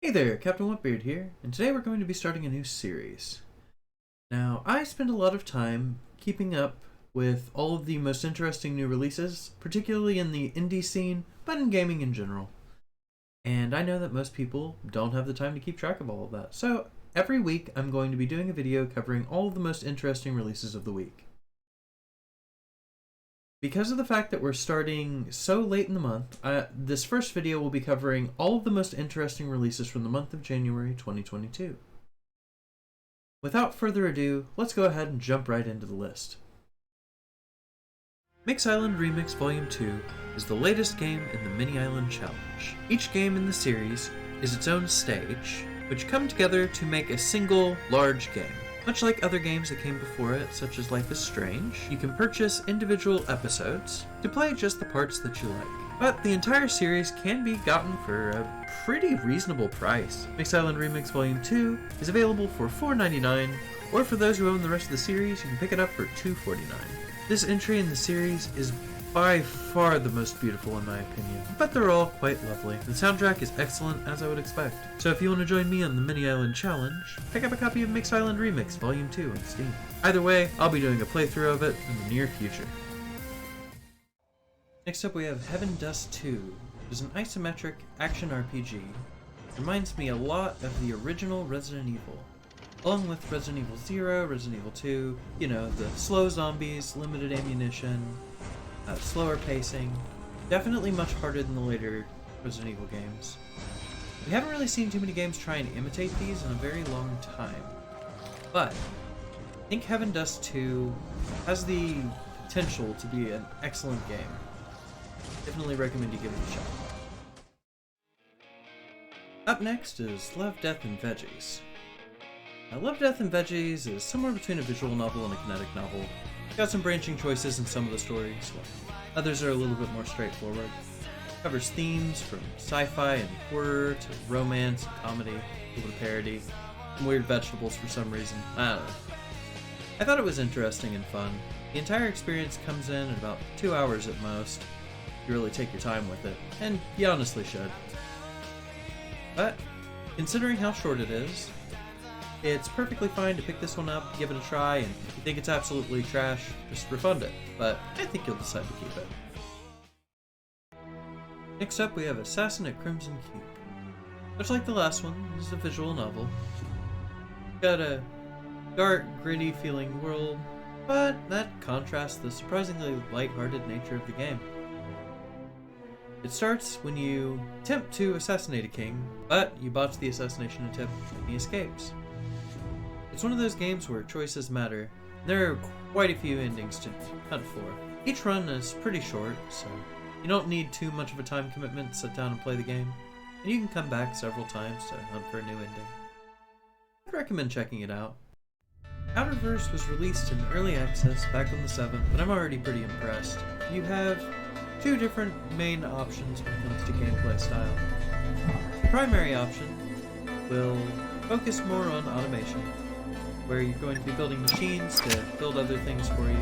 Hey there, Captain Wetbeard here, and today we're going to be starting a new series. Now, I spend a lot of time keeping up with all of the most interesting new releases, particularly in the indie scene, but in gaming in general. And I know that most people don't have the time to keep track of all of that, so every week I'm going to be doing a video covering all of the most interesting releases of the week. Because of the fact that we're starting so late in the month, this first video will be covering all of the most interesting releases from the month of January 2022. Without further ado, let's go ahead and jump right into the list. Mix Island Remix Volume 2 is the latest game in the Mini Island Challenge. Each game in the series is its own stage, which come together to make a single, large game. Much like other games that came before it, such as Life is Strange, you can purchase individual episodes to play just the parts that you like. But the entire series can be gotten for a pretty reasonable price. Mix Island Remix Volume 2 is available for $4.99, or for those who own the rest of the series, you can pick it up for $2.49. This entry in the series is by far the most beautiful in my opinion, but they're all quite lovely. The soundtrack is excellent, as I would expect. So if you want to join me on the Mini Island Challenge, pick up a copy of Mix Island Remix Volume 2 on Steam. Either way, I'll be doing a playthrough of it in the near future. Next up we have Heaven Dust 2, which is an isometric action RPG. It reminds me a lot of the original Resident Evil, along with Resident Evil 0, Resident Evil 2, you know, the slow zombies, limited ammunition, slower pacing, definitely much harder than the later Resident Evil games. We haven't really seen too many games try and imitate these in a very long time, but I think Heaven Dust 2 has the potential to be an excellent game. Definitely recommend you give it a shot. Up next is Love, Death, and Veggies. Now, Love, Death, and Veggies is somewhere between a visual novel and a kinetic novel. Got some branching choices in some of the stories, while others are a little bit more straightforward. Covers themes from sci-fi and horror to romance and comedy, a little bit of parody, some weird vegetables for some reason, I don't know. I thought it was interesting and fun. The entire experience comes in at about 2 hours at most. You really take your time with it, and you honestly should. But, considering how short it is, it's perfectly fine to pick this one up, give it a try, and if you think it's absolutely trash, just refund it. But I think you'll decide to keep it. Next up we have Assassin at Crimson Keep. Much like the last one, this is a visual novel. Got a dark, gritty feeling world, but that contrasts the surprisingly lighthearted nature of the game. It starts when you attempt to assassinate a king, but you botch the assassination attempt and he escapes. It's one of those games where choices matter. There are quite a few endings to hunt for. Each run is pretty short, so you don't need too much of a time commitment to sit down and play the game, and you can come back several times to hunt for a new ending. I'd recommend checking it out. Outerverse was released in early access back on the 7th, but I'm already pretty impressed. You have two different main options when it comes to gameplay style. The primary option will focus more on automation, where you're going to be building machines to build other things for you.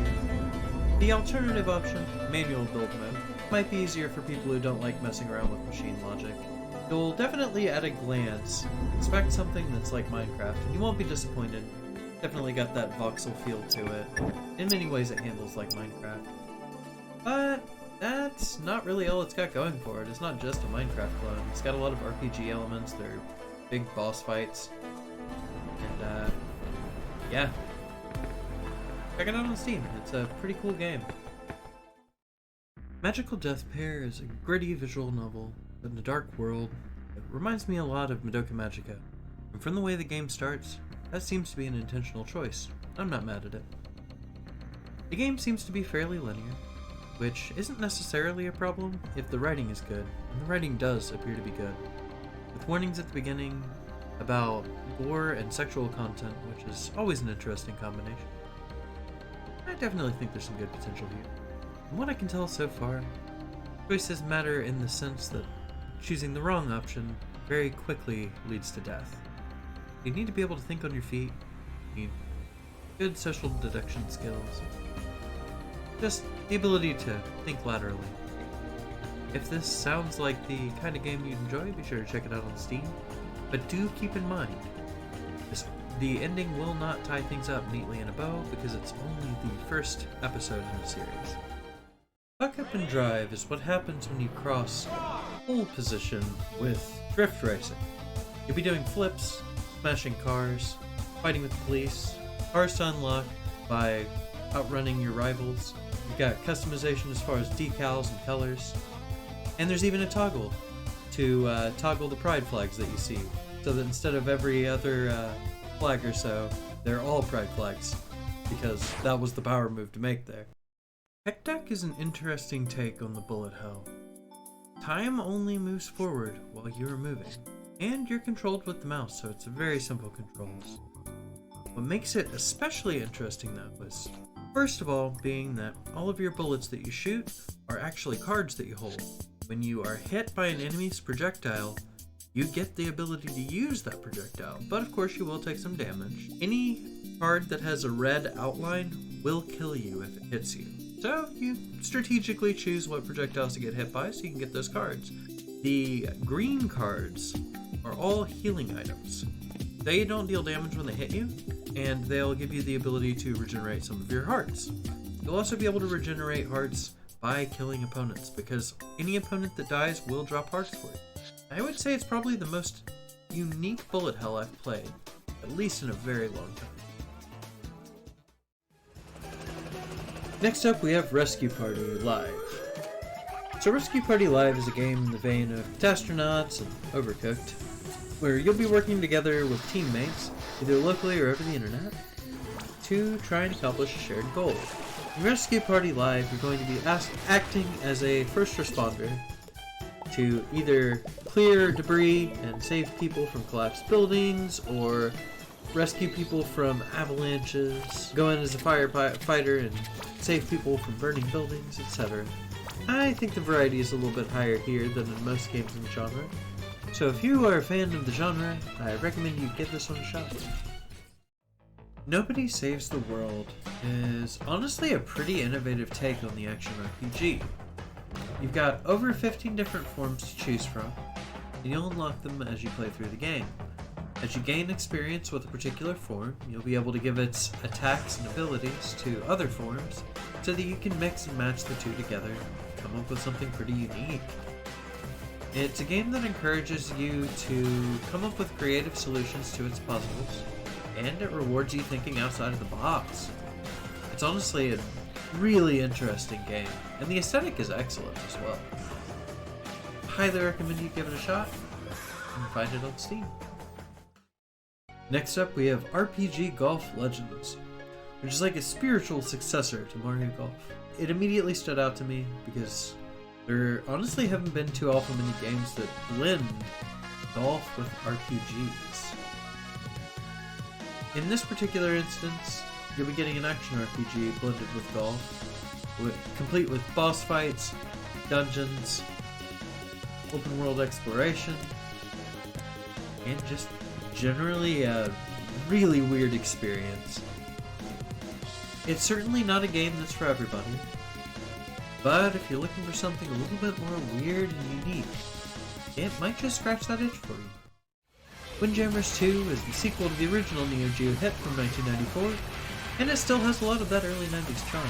The alternative option, manual build mode, might be easier for people who don't like messing around with machine logic. You'll definitely at a glance expect something that's like Minecraft, and you won't be disappointed. Definitely got that voxel feel to it. In many ways it handles like Minecraft. But that's not really all it's got going for it. It's not just a Minecraft clone. It's got a lot of RPG elements. There are big boss fights. And yeah. Check it out on Steam. It's a pretty cool game. Magical Death Pair is a gritty visual novel set in a dark world. It reminds me a lot of Madoka Magica. And from the way the game starts, that seems to be an intentional choice. I'm not mad at it. The game seems to be fairly linear, which isn't necessarily a problem if the writing is good, and the writing does appear to be good. With warnings at the beginning about gore and sexual content, which is always an interesting combination. I definitely think there's some good potential here. From what I can tell so far, choices matter in the sense that choosing the wrong option very quickly leads to death. You need to be able to think on your feet, you need good social deduction skills, just the ability to think laterally. If this sounds like the kind of game you'd enjoy, be sure to check it out on Steam. But do keep in mind, the ending will not tie things up neatly in a bow because it's only the first episode in the series. Buck up and drive is what happens when you cross pole position with drift racing. You'll be doing flips, smashing cars, fighting with the police, cars to unlock by outrunning your rivals. You've got customization as far as decals and colors. And there's even a toggle to toggle the pride flags that you see, so that instead of every other flag or so, they're all pride flags, because that was the power move to make there. Tech Deck is an interesting take on the bullet hell. Time only moves forward while you're moving, and you're controlled with the mouse, so it's very simple controls. What makes it especially interesting though is, first of all, being that all of your bullets that you shoot are actually cards that you hold. When you are hit by an enemy's projectile, you get the ability to use that projectile, but of course you will take some damage. Any card that has a red outline will kill you if it hits you. So you strategically choose what projectiles to get hit by so you can get those cards. The green cards are all healing items. They don't deal damage when they hit you, and they'll give you the ability to regenerate some of your hearts. You'll also be able to regenerate hearts by killing opponents, because any opponent that dies will drop hearts for you. I would say it's probably the most unique bullet hell I've played, at least in a very long time. Next up we have Rescue Party Live. So Rescue Party Live is a game in the vein of Astronauts and Overcooked, where you'll be working together with teammates, either locally or over the internet, to try and accomplish a shared goal. In Rescue Party Live, you're going to be acting as a first responder to either clear debris and save people from collapsed buildings, or rescue people from avalanches, go in as a firefighter and save people from burning buildings, etc. I think the variety is a little bit higher here than in most games in the genre, so if you are a fan of the genre, I recommend you give this one a shot. Nobody Saves the World is honestly a pretty innovative take on the action RPG. You've got over 15 different forms to choose from, and you'll unlock them as you play through the game. As you gain experience with a particular form, you'll be able to give its attacks and abilities to other forms, so that you can mix and match the two together and come up with something pretty unique. It's a game that encourages you to come up with creative solutions to its puzzles, and it rewards you thinking outside of the box. It's honestly a really interesting game, and the aesthetic is excellent as well. Highly recommend you give it a shot. You can find it on Steam. Next up we have RPG Golf Legends, which is like a spiritual successor to Mario Golf. It immediately stood out to me because there honestly haven't been too often many games that blend golf with RPGs. In this particular instance, you'll be getting an action RPG blended with golf, complete with boss fights, dungeons, open world exploration, and just generally a really weird experience. It's certainly not a game that's for everybody, but if you're looking for something a little bit more weird and unique, it might just scratch that itch for you. Windjammers II is the sequel to the original Neo Geo hit from 1994, and it still has a lot of that early 90s charm.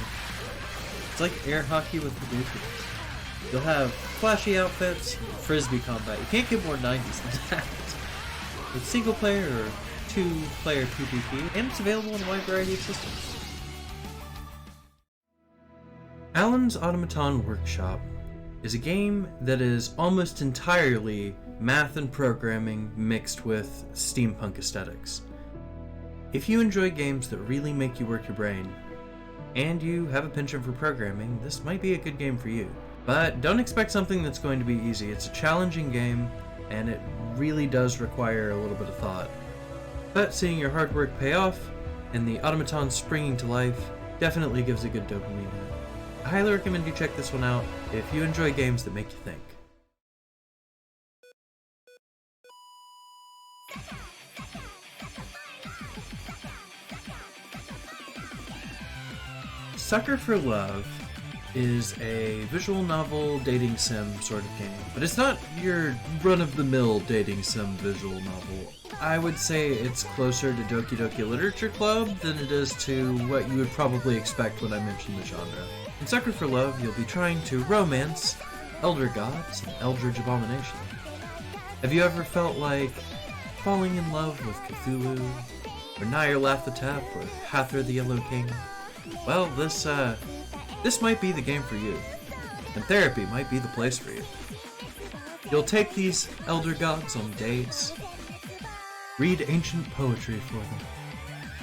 It's like air hockey with Hadouken. You'll have flashy outfits and frisbee combat. You can't get more 90s than that. It's single player or 2-player PvP, and it's available in a wide variety of systems. Alan's Automaton Workshop is a game that is almost entirely math and programming mixed with steampunk aesthetics. If you enjoy games that really make you work your brain, and you have a penchant for programming, this might be a good game for you. But don't expect something that's going to be easy. It's a challenging game, and it really does require a little bit of thought. But seeing your hard work pay off, and the automaton springing to life, definitely gives a good dopamine hit. I highly recommend you check this one out if you enjoy games that make you think. Sucker for Love is a visual novel dating sim sort of game, but it's not your run-of-the-mill dating sim visual novel. I would say it's closer to Doki Doki Literature Club than it is to what you would probably expect when I mention the genre. In Sucker for Love, you'll be trying to romance elder gods and eldritch abomination. Have you ever felt like falling in love with Cthulhu, or Nyarlathotep, or Hathor the Yellow King? Well, this might be the game for you, and therapy might be the place for you. You'll take these elder gods on dates, read ancient poetry for them,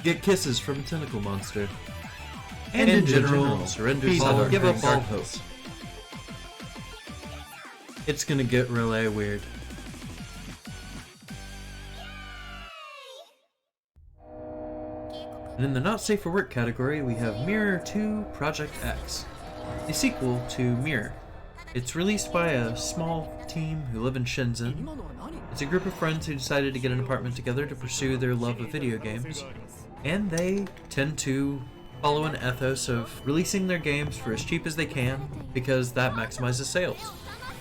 get kisses from a tentacle monster, and in general, surrender all, give up all hope. It's gonna get really weird. And in the not safe for work category, we have Mirror 2 Project X, a sequel to Mirror. It's released by a small team who live in Shenzhen. It's a group of friends who decided to get an apartment together to pursue their love of video games, and they tend to follow an ethos of releasing their games for as cheap as they can because that maximizes sales.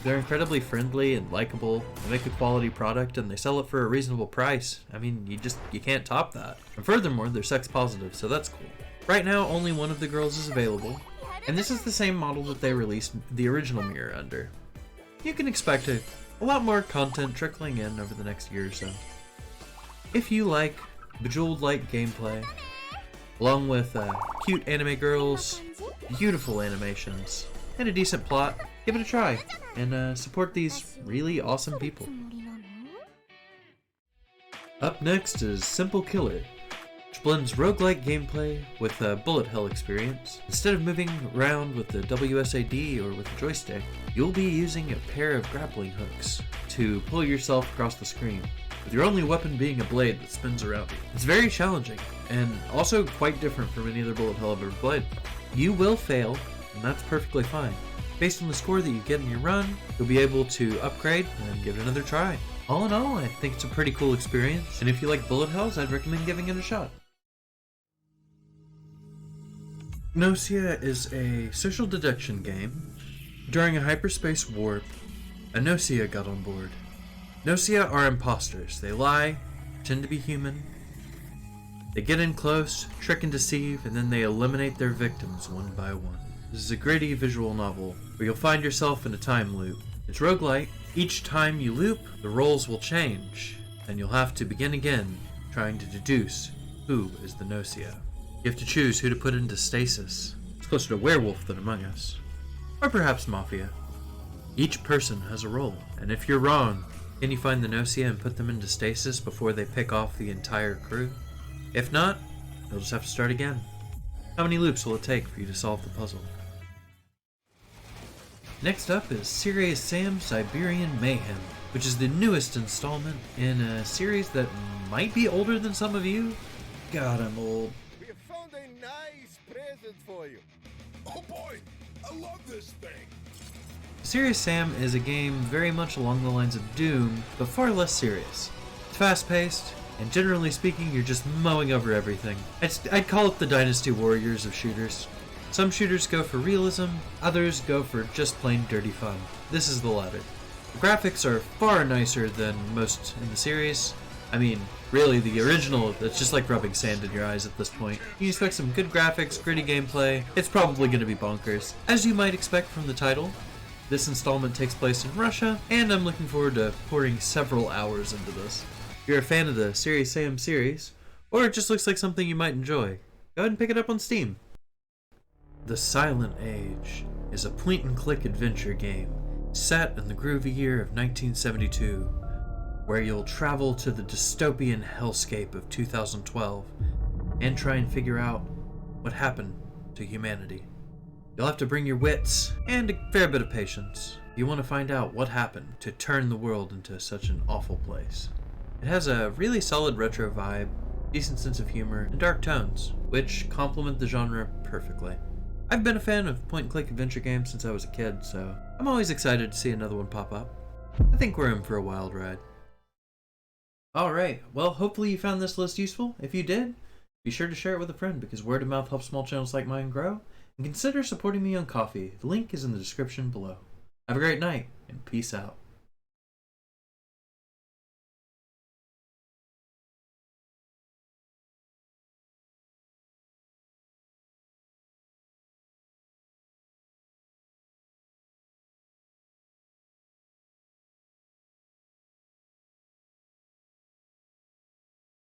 They're incredibly friendly and likable, they make a quality product, and they sell it for a reasonable price. I mean, you can't top that. And furthermore, they're sex positive, so that's cool. Right now, only one of the girls is available, and this is the same model that they released the original Mirror under. You can expect a lot more content trickling in over the next year or so. If you like Bejeweled Light gameplay, along with cute anime girls, beautiful animations, and a decent plot, give it a try, and support these really awesome people. Up next is Simple Killer, which blends roguelike gameplay with a bullet hell experience. Instead of moving around with the WSAD or with a joystick, you'll be using a pair of grappling hooks to pull yourself across the screen, with your only weapon being a blade that spins around you. It's very challenging, and also quite different from any other bullet hell I've ever played. You will fail, and that's perfectly fine. Based on the score that you get in your run, you'll be able to upgrade and give it another try. All in all, I think it's a pretty cool experience, and if you like bullet hells, I'd recommend giving it a shot. Nosia is a social deduction game. During a hyperspace warp, a Nosia got on board. Nosia are imposters. They lie, pretend to be human. They get in close, trick and deceive, and then they eliminate their victims one by one. This is a gritty visual novel where you'll find yourself in a time loop. It's roguelite. Each time you loop, the roles will change, and you'll have to begin again, trying to deduce who is the Nosia. You have to choose who to put into stasis. It's closer to werewolf than Among Us. Or perhaps Mafia. Each person has a role, and if you're wrong, can you find the Nosia and put them into stasis before they pick off the entire crew? If not, you'll just have to start again. How many loops will it take for you to solve the puzzle? Next up is Serious Sam Siberian Mayhem, which is the newest installment in a series that might be older than some of you. God, I'm old. We have found a nice present for you. Oh boy, I love this thing. Serious Sam is a game very much along the lines of Doom, but far less serious. It's fast-paced, and generally speaking, you're just mowing over everything. I'd call it the Dynasty Warriors of shooters. Some shooters go for realism, others go for just plain dirty fun. This is the latter. The graphics are far nicer than most in the series. I mean, really, the original, it's just like rubbing sand in your eyes at this point. You expect some good graphics, gritty gameplay. It's probably going to be bonkers. As you might expect from the title, this installment takes place in Russia, and I'm looking forward to pouring several hours into this. If you're a fan of the Serious Sam series, or it just looks like something you might enjoy, go ahead and pick it up on Steam. The Silent Age is a point-and-click adventure game set in the groovy year of 1972, where you'll travel to the dystopian hellscape of 2012 and try and figure out what happened to humanity. You'll have to bring your wits and a fair bit of patience if you want to find out what happened to turn the world into such an awful place. It has a really solid retro vibe, decent sense of humor, and dark tones, which complement the genre perfectly. I've been a fan of point-and-click adventure games since I was a kid, so I'm always excited to see another one pop up. I think we're in for a wild ride. Alright, well, hopefully you found this list useful. If you did, be sure to share it with a friend, because word of mouth helps small channels like mine grow, and consider supporting me on Ko-fi. The link is in the description below. Have a great night, and peace out.